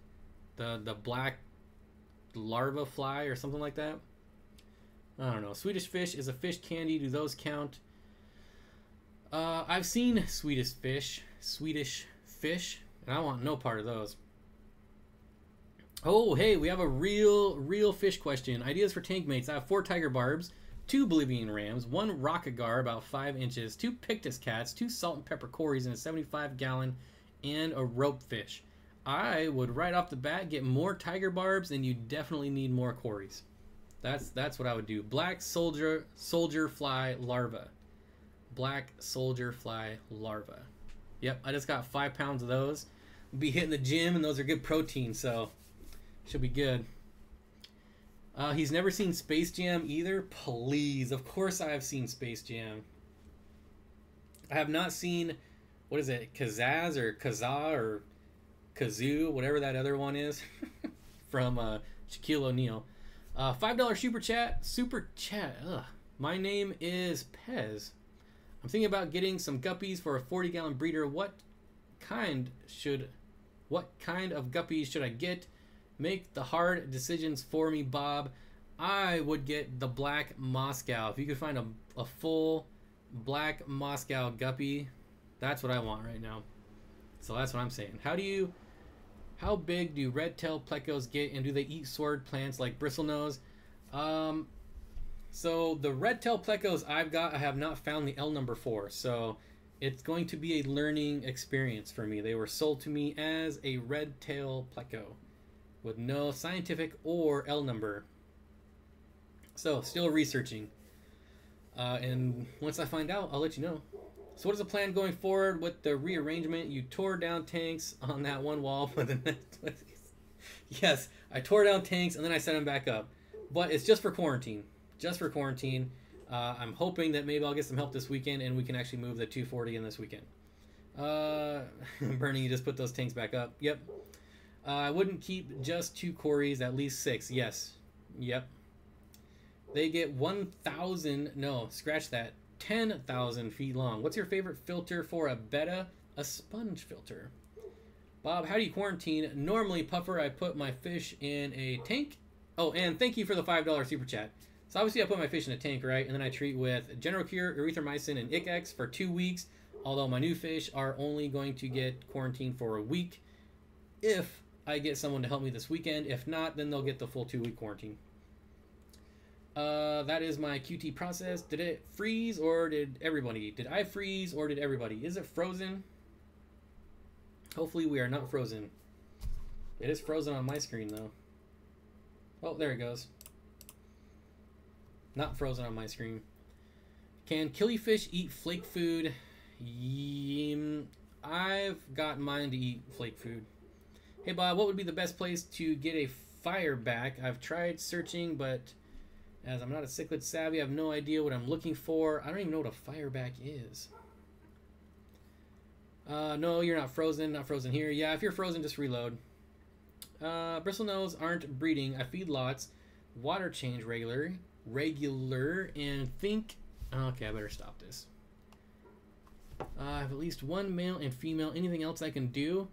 The black larva fly or something like that. I don't know. Swedish fish is a fish candy. Do those count? I've seen Swedish fish, and I want no part of those. Oh, hey, we have a real fish question. Ideas for tank mates. I have 4 tiger barbs, 2 Bolivian rams, 1 rockagar about 5 inches, 2 pictus cats, 2 salt and pepper cories in a 75-gallon, and a rope fish. I would right off the bat get more tiger barbs, and you definitely need more cories. That's what I would do. Black soldier fly larva. Black soldier fly larva. Yep, I just got 5 pounds of those. Be hitting the gym, and those are good protein, so should be good. He's never seen Space Jam either. Please, of course I have seen Space Jam. I have not seen, what is it, Kazaz or Kazaa or Kazoo, whatever that other one is, from Shaquille O'Neal. $5 super chat. Ugh. My name is Pez. I'm thinking about getting some guppies for a 40-gallon breeder. What kind of guppies should I get? Make the hard decisions for me, Bob. I would get the black Moscow. If you could find a full black Moscow guppy, that's what I want right now. So that's what I'm saying. How big do red-tailed plecos get, and do they eat sword plants like bristlenose? So the red-tailed plecos I've got, I have not found the L number for, so it's going to be a learning experience for me. They were sold to me as a red-tailed pleco with no scientific or L number. So still researching. And once I find out, I'll let you know. So what is the plan going forward with the rearrangement? You tore down tanks on that one wall, but the next yes, I tore down tanks and then I set them back up. But it's just for quarantine. Just for quarantine. I'm hoping that maybe I'll get some help this weekend and we can actually move the 240 in this weekend. Bernie, you just put those tanks back up. Yep. I wouldn't keep just 2 cories, at least 6. Yes. Yep. They get 1,000. No, scratch that. 10,000 feet long. What's your favorite filter for a betta? A sponge filter. Bob, how do you quarantine? Normally, Puffer, I put my fish in a tank. Oh, and thank you for the $5 super chat. So obviously I put my fish in a tank, right? And then I treat with General Cure, erythromycin, and ICX for 2 weeks. Although my new fish are only going to get quarantined for a week if I get someone to help me this weekend. If not, then they'll get the full 2-week quarantine. That is my QT process. Did it freeze or did everybody? Did I freeze or did everybody? Is it frozen? Hopefully we are not frozen. It is frozen on my screen though. Oh, there it goes. Not frozen on my screen. Can killifish eat flake food? I've got mine to eat flake food. Hey Bob, what would be the best place to get a fireback? I've tried searching, but as I'm not a cichlid savvy, I have no idea what I'm looking for. I don't even know what a fireback is. No, you're not frozen. Not frozen here. Yeah, if you're frozen, just reload. Bristlenose aren't breeding. I feed lots. Water change regular, and think... Okay, I better stop this. I have at least one male and female. Anything else I can do?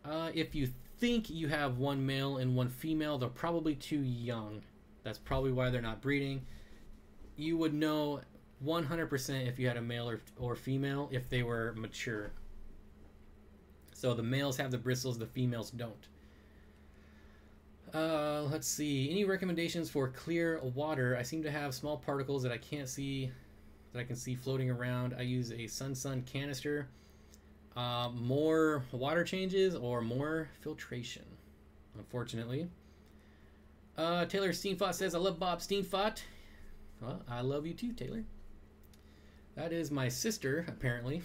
If you think you have one male and one female, they're probably too young. That's probably why they're not breeding. You would know 100% if you had a male or female if they were mature. So the males have the bristles, the females don't. Let's see. Any recommendations for clear water? I seem to have small particles that I can't see, that I can see floating around. I use a Sun canister. More water changes or more filtration, unfortunately. Taylor Steenfott says, I love Bob Steenfott. Well, I love you too, Taylor. That is my sister, apparently.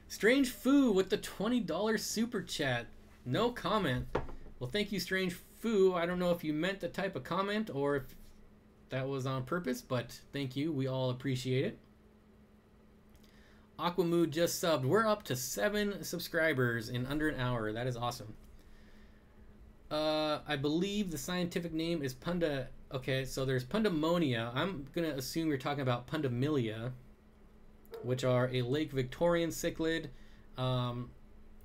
Strange Foo with the $20 super chat. No comment. Well, thank you, Strange Foo. I don't know if you meant to type a comment or if that was on purpose, but thank you. We all appreciate it. Aquamood just subbed. We're up to 7 subscribers in under an hour. That is awesome. I believe the scientific name is Punda. Okay, so there's Pundamonia. I'm going to assume you're talking about Pundamilia, which are a Lake Victorian cichlid.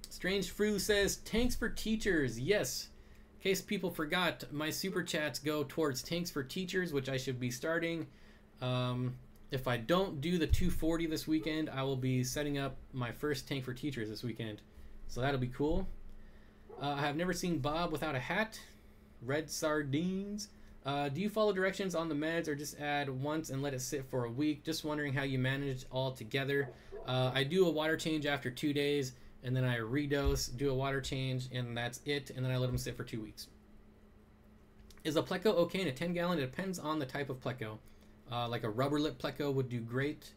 Strange Fru says, tanks for teachers. Yes. In case people forgot, my super chats go towards tanks for teachers, which I should be starting. If I don't do the 240 this weekend, I will be setting up my first tank for teachers this weekend. So that'll be cool. I have never seen Bob without a hat. Red sardines. Do you follow directions on the meds or just add once and let it sit for a week? Just wondering how you manage all together. I do a water change after 2 days, and then I redose, do a water change, and that's it. And then I let them sit for 2 weeks. Is a pleco okay in a 10 gallon? It depends on the type of pleco. Like a rubber lip pleco would do great.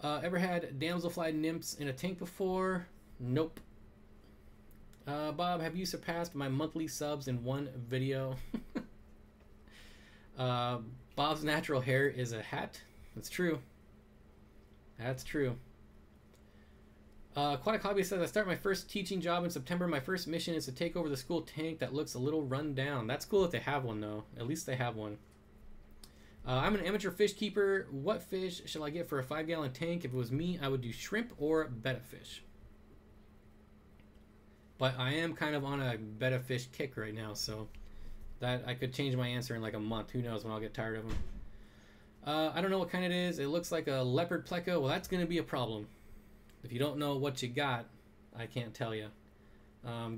Ever had damselfly nymphs in a tank before? Nope. Bob, have you surpassed my monthly subs in one video? Bob's natural hair is a hat. That's true. That's true. Aquatic Hobby says, I start my first teaching job in September. My first mission is to take over the school tank that looks a little run down. That's cool if they have one, though. At least they have one. I'm an amateur fish keeper. What fish shall I get for a 5-gallon tank? If it was me, I would do shrimp or betta fish. But I am kind of on a betta fish kick right now, so that I could change my answer in like a month. Who knows when I'll get tired of them. I don't know what kind it is. It looks like a leopard pleco. Well, that's going to be a problem. If you don't know what you got, I can't tell you.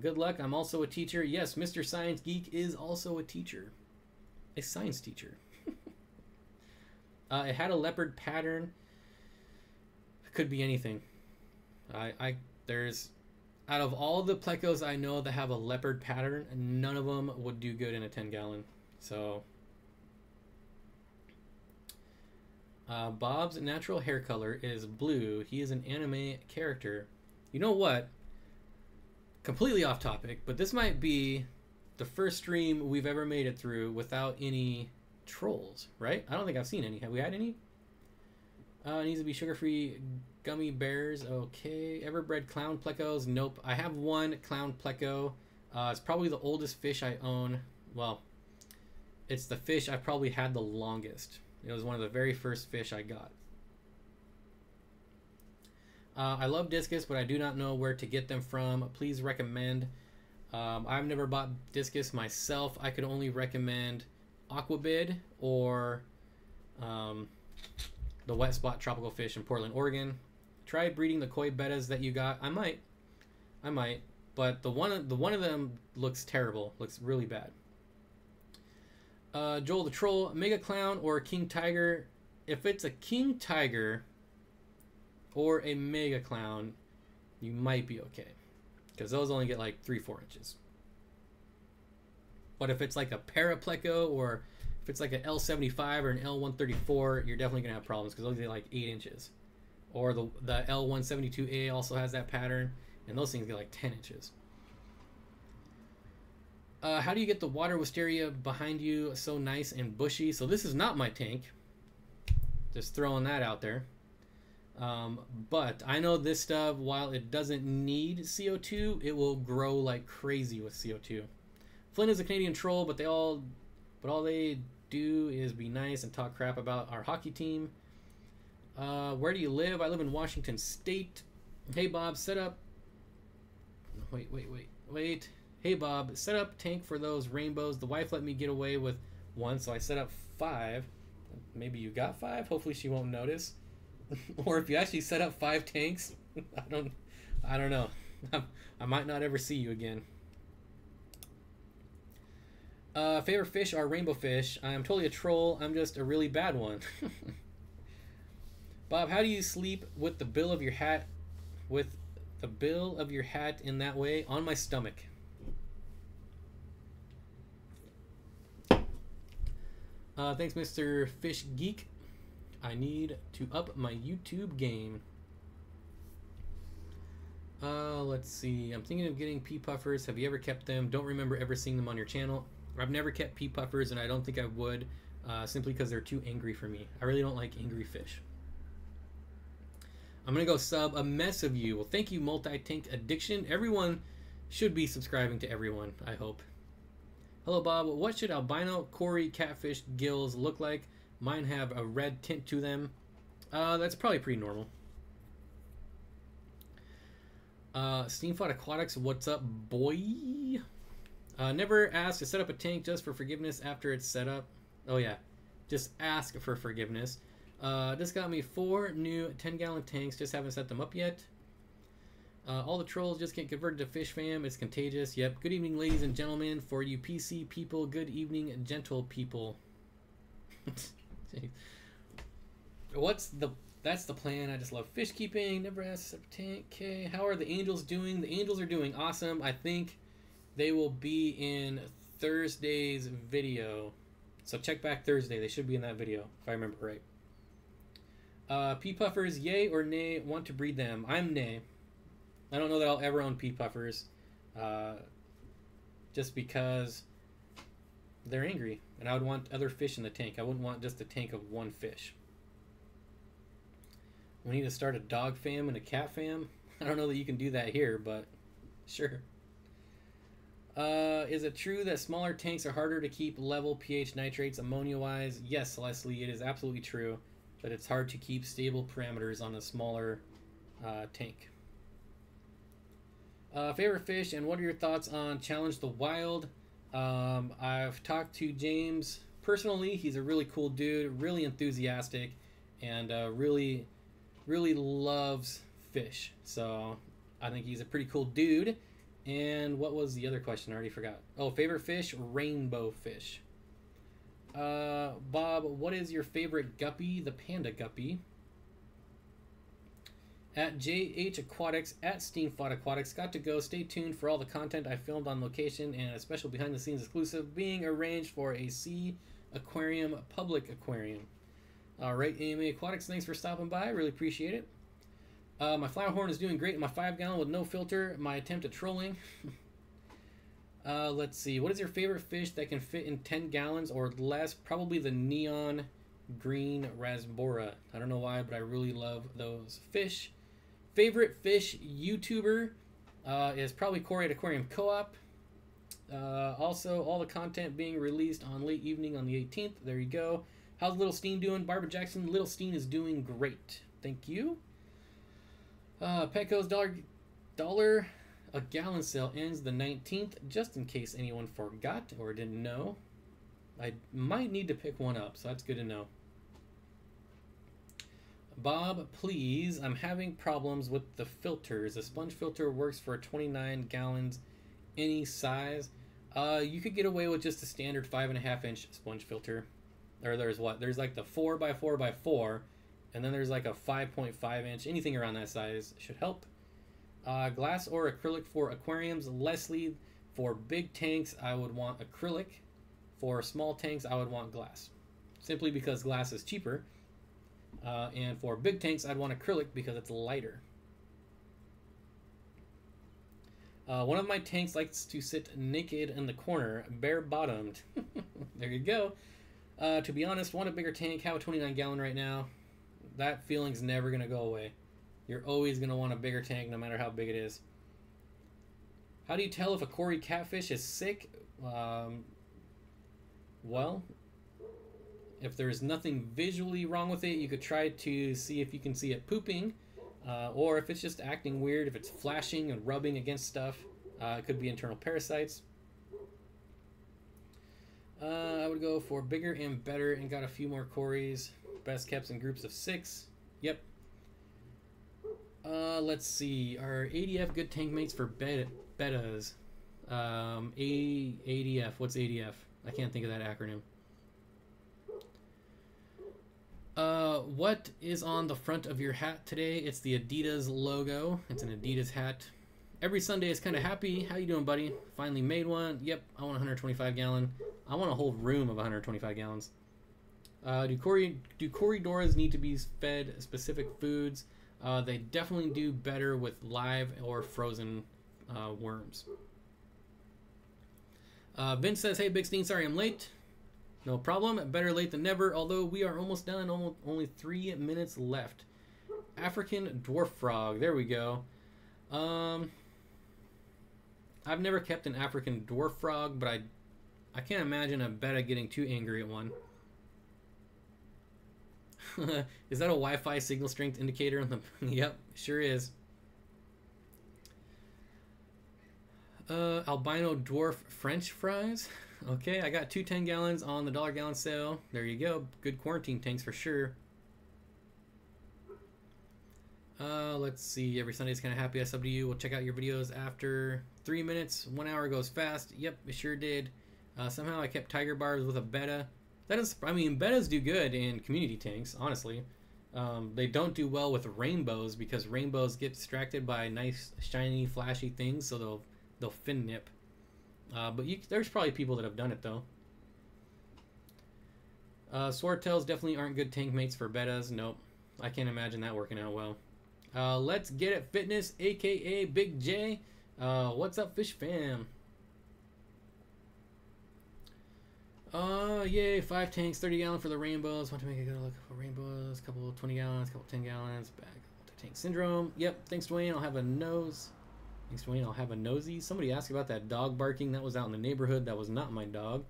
Good luck. I'm also a teacher. Yes, Mr. Science Geek is also a teacher. A science teacher. It had a leopard pattern. It could be anything. There's... Out of all the plecos I know that have a leopard pattern, none of them would do good in a 10-gallon. So, Bob's natural hair color is blue. He is an anime character. You know what? Completely off topic, but this might be the first stream we've ever made it through without any trolls, right? I don't think I've seen any. Have we had any? It needs to be sugar-free gummy bears. Okay. Everbred clown plecos. Nope. I have one clown pleco. It's probably the oldest fish I own. Well, it's the fish I probably had the longest. It was one of the very first fish I got. I love discus, but I do not know where to get them from. Please recommend. I've never bought discus myself. I could only recommend Aquabid or the wet spot tropical fish in Portland, Oregon. Try breeding the koi bettas that you got. I might, but the one of them looks terrible. Looks really bad. Joel the Troll, Mega Clown or King Tiger. If it's a King Tiger or a Mega Clown, you might be okay, because those only get like 3-4 inches. But if it's like a Parapleco or If it's like an L75 or an L134, you're definitely gonna have problems because those get like 8 inches. Or the L172A also has that pattern, and those things get like 10 inches. How do you get the water wisteria behind you so nice and bushy? So this is not my tank. Just throwing that out there. But I know this stuff, while it doesn't need CO2, it will grow like crazy with CO2. Flynn is a Canadian troll, but all they do is be nice and talk crap about our hockey team. Where do you live? I live in Washington State. Hey Bob, set up. Wait. Hey Bob, set up tank for those rainbows. The wife let me get away with one, so I set up 5. Maybe you got 5. Hopefully she won't notice. Or if you actually set up 5 tanks, I don't know. I might not ever see you again. Favorite fish are rainbow fish. I am totally a troll. I'm just a really bad one. Bob, how do you sleep with the bill of your hat in that way? On my stomach. Thanks, Mr. Fish Geek. I need to up my YouTube game. Let's see. I'm thinking of getting pea puffers. Have you ever kept them? Don't remember ever seeing them on your channel. I've never kept pea puffers, and I don't think I would, simply because they're too angry for me. I really don't like angry fish. I'm going to go sub a mess of you. Well, thank you, Multi-Tank Addiction. Everyone should be subscribing to everyone, I hope. Hello, Bob. What should albino Cory catfish gills look like? Mine have a red tint to them. That's probably pretty normal. Steenfott Aquatics, what's up, boy? Never ask to set up a tank just for forgiveness after it's set up. Oh, yeah. Just ask for forgiveness. This got me 4 new 10-gallon tanks. Just haven't set them up yet. All the trolls just get converted to FISHFAM. It's contagious. Yep. Good evening, ladies and gentlemen. For you PC people, good evening, gentle people. That's the plan. I just love fish keeping. Never asked to tank. Okay. How are the angels doing? The angels are doing awesome. I think they will be in Thursday's video. So check back Thursday. They should be in that video, if I remember right. Pea puffers, yay or nay? Want to breed them? I'm nay. I don't know that I'll ever own pea puffers. Just because they're angry. And I would want other fish in the tank. I wouldn't want just a tank of one fish. We need to start a dog fam and a cat fam. I don't know that you can do that here, but sure. Is it true that smaller tanks are harder to keep level pH nitrates ammonia-wise? Yes, Leslie, it is absolutely true that it's hard to keep stable parameters on a smaller tank. Favorite fish, and what are your thoughts on Challenge the Wild? I've talked to James personally. He's a really cool dude, really enthusiastic, and really loves fish. So I think he's a pretty cool dude. And what was the other question? I already forgot. Oh, favorite fish? Rainbow fish. Bob, what is your favorite guppy? The panda guppy. At JH Aquatics, at Steenfott Aquatics. Got to go. Stay tuned for all the content I filmed on location and a special behind-the-scenes exclusive being arranged for a Sea Aquarium public aquarium. All right, AMA Aquatics, thanks for stopping by. Really appreciate it. My flower horn is doing great in my 5-gallon with no filter. My attempt at trolling. Let's see. What is your favorite fish that can fit in 10 gallons or less? Probably the neon green rasbora. I don't know why, but I really love those fish. Favorite fish YouTuber is probably Cory at Aquarium Co-op. Also, all the content being released on late evening on the 18th. There you go. How's Little Steen doing? Barbara Jackson, Little Steen is doing great. Thank you. Petco's dollar a gallon sale ends the 19th, just in case anyone forgot or didn't know. I might need to pick one up, so that's good to know. Bob, please, I'm having problems with the filters. The sponge filter works for 29 gallons, any size. You could get away with just a standard 5.5-inch sponge filter. Or there's what? There's like the 4x4x4, and then there's like a 5.5-inch. Anything around that size should help. Glass or acrylic for aquariums. Leslie, for big tanks, I would want acrylic. For small tanks, I would want glass, simply because glass is cheaper. And for big tanks, I'd want acrylic because it's lighter. One of my tanks likes to sit naked in the corner, bare-bottomed. There you go. To be honest, want a bigger tank, have a 29-gallon right now. That feeling's never going to go away. You're always going to want a bigger tank, no matter how big it is. How do you tell if a Cory catfish is sick? Well, if there's nothing visually wrong with it, you could try to see if you can see it pooping. Or if it's just acting weird, if it's flashing and rubbing against stuff, it could be internal parasites. I would go for bigger and better and got a few more Corys. Best kept in groups of 6. Yep. Let's see. Are ADF good tank mates for bettas? ADF. What's ADF? I can't think of that acronym. What is on the front of your hat today? It's the Adidas logo. It's an Adidas hat. Every Sunday is kind of happy. How you doing, buddy? Finally made one. Yep, I want a 125 gallon. I want a whole room of 125 gallons. Do Corydoras need to be fed specific foods? They definitely do better with live or frozen worms. Vince says, hey, Big Steen, sorry I'm late. No problem. Better late than never, although we are almost done. Only 3 minutes left. African dwarf frog. There we go. I've never kept an African dwarf frog, but I can't imagine a betta getting too angry at one. Is that a Wi-Fi signal strength indicator on the... Yep, sure is. Albino dwarf French fries. Okay, I got 2 10 gallons on the $1 gallon sale. There you go. Good quarantine tanks for sure. Let's see. Every Sunday's kind of happy. I sub to you. We'll check out your videos after 3 minutes. 1 hour goes fast. Yep, it sure did. Somehow I kept tiger barbs with a betta. That is, I mean, bettas do good in community tanks, honestly. They don't do well with rainbows because rainbows get distracted by nice, shiny, flashy things, so they'll fin nip. But there's probably people that have done it, though. Swordtails definitely aren't good tank mates for bettas. Nope. I can't imagine that working out well. Let's Get It Fitness, a.k.a. Big J. What's up, Fish Fam? Yay, 5 tanks, 30 gallon for the rainbows. Want to make a good look for rainbows. Couple 20 gallons, couple 10 gallons. Back tank syndrome. Yep, thanks, Dwayne. I'll have a nose. Thanks, Dwayne. I'll have a nosy. Somebody asked about that dog barking. That was out in the neighborhood. That was not my dog.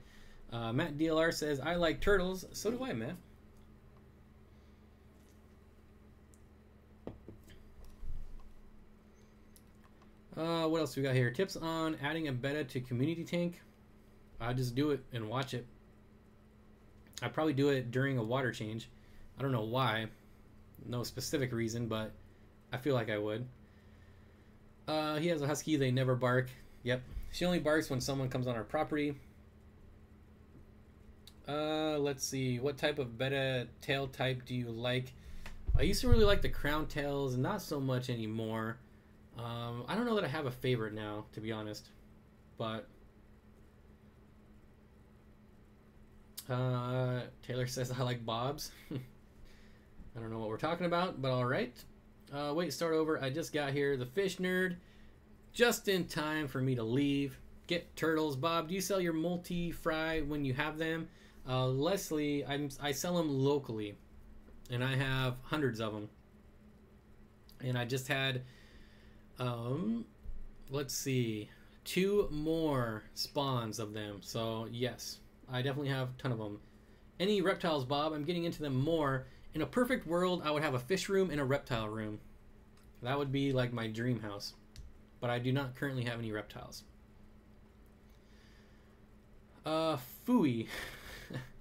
Matt DLR says, I like turtles. So do I, Matt. What else we got here? Tips on adding a betta to community tank. I just do it and watch it. I probably do it during a water change. I don't know why. No specific reason, but I feel like I would. He has a husky. They never bark. Yep. She only barks when someone comes on our property. Let's see. What type of betta tail type do you like? I used to really like the crown tails. Not so much anymore. I don't know that I have a favorite now, to be honest. But... Taylor says I like bobs. I don't know what we're talking about, but alright. Wait, start over. I just got here. The fish nerd. Just in time for me to leave. Get turtles. Bob, do you sell your multi-fry when you have them? Leslie, I sell them locally. And I have hundreds of them. And I just had... let's see. 2 more spawns of them. So, yes. I definitely have a ton of them. Any reptiles, Bob? I'm getting into them more. In a perfect world, I would have a fish room and a reptile room. That would be like my dream house. But I do not currently have any reptiles. Phooey.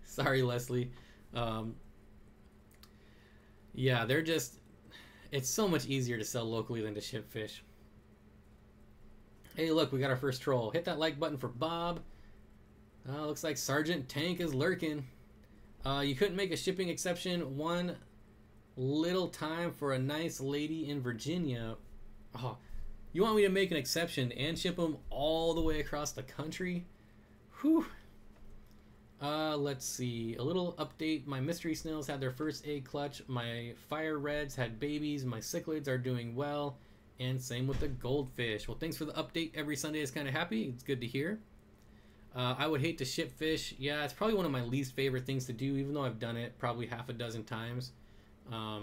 Sorry, Leslie. Yeah, they're just... It's so much easier to sell locally than to ship fish. Hey, look, we got our first troll. Hit that like button for Bob. Looks like Sergeant Tank is lurking. You couldn't make a shipping exception one little time for a nice lady in Virginia. Oh, you want me to make an exception and ship them all the way across the country? Whew. Let's see. A little update. My mystery snails had their first egg clutch. My fire reds had babies. My cichlids are doing well. And same with the goldfish. Well, thanks for the update. Every Sunday is kind of happy. It's good to hear. I would hate to ship fish. Yeah, it's probably one of my least favorite things to do, even though I've done it probably half a dozen times. I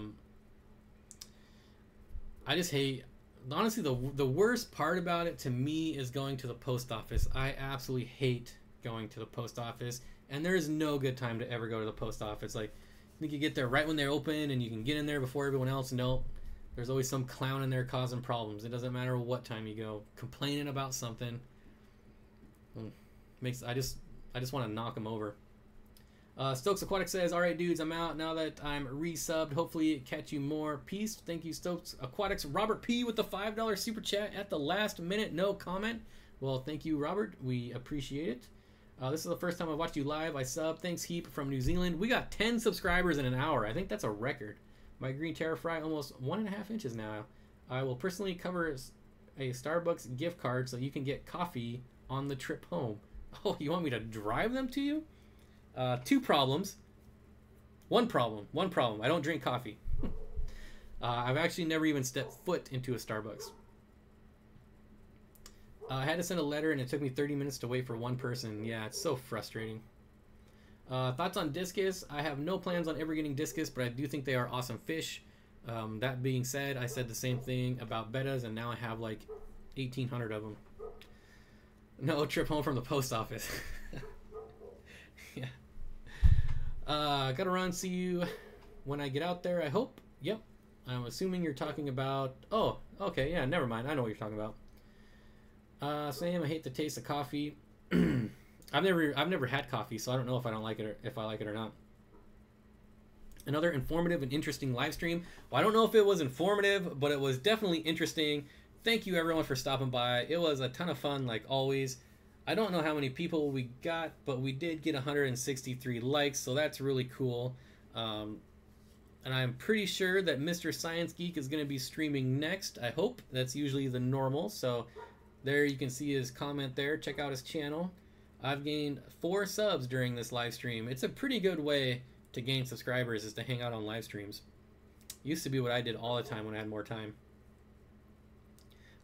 just hate... Honestly, the worst part about it to me is going to the post office. I absolutely hate going to the post office. And there is no good time to ever go to the post office. Like, I think you get there right when they're open and you can get in there before everyone else. Nope. There's always some clown in there causing problems. It doesn't matter what time you go. Complaining about something. I just want to knock them over. Stokes Aquatic says, "Alright dudes, I'm out now that I'm resubbed. Hopefully catch you more. Peace." Thank you, Stokes Aquatics. Robert P with the $5 super chat at the last minute. No comment. Well, thank you, Robert. We appreciate it. This is the first time I've watched you live. I sub. Thanks heap from New Zealand. We got 10 subscribers in an hour. I think that's a record. My green terra fry almost 1.5 inches now. I will personally cover a Starbucks gift card so you can get coffee on the trip home. Oh, you want me to drive them to you? 2 problems. One problem. I don't drink coffee. I've actually never even stepped foot into a Starbucks. I had to send a letter and it took me 30 minutes to wait for one person. Yeah, it's so frustrating. Thoughts on discus? I have no plans on ever getting discus, but I do think they are awesome fish. That being said, I said the same thing about bettas, and now I have like 1,800 of them. No trip home from the post office. Yeah. Gotta run. See you when I get out there, I hope. Yep. I'm assuming you're talking about... Oh, okay. Yeah, never mind. I know what you're talking about. Sam, I hate the taste of coffee. I've never had coffee, so I don't know if I don't like it or if I like it or not. Another informative and interesting live stream. Well, I don't know if it was informative, but it was definitely interesting. Thank you everyone for stopping by. It was a ton of fun, like always. I don't know how many people we got, but we did get 163 likes, so that's really cool. And I'm pretty sure that Mr. Science Geek is going to be streaming next. I hope. That's usually the normal. So there you can see his comment there. Check out his channel. I've gained 4 subs during this live stream. It's a pretty good way to gain subscribers, is to hang out on live streams. Used to be what I did all the time when I had more time.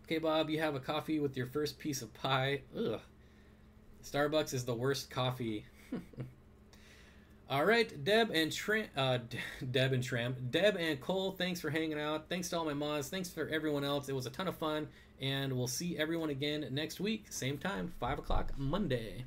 Okay, Bob, you have a coffee with your first piece of pie. Ugh. Starbucks is the worst coffee. All right, Deb and Cole, thanks for hanging out. Thanks to all my mods. Thanks for everyone else. It was a ton of fun, and we'll see everyone again next week, same time, 5 o'clock Monday.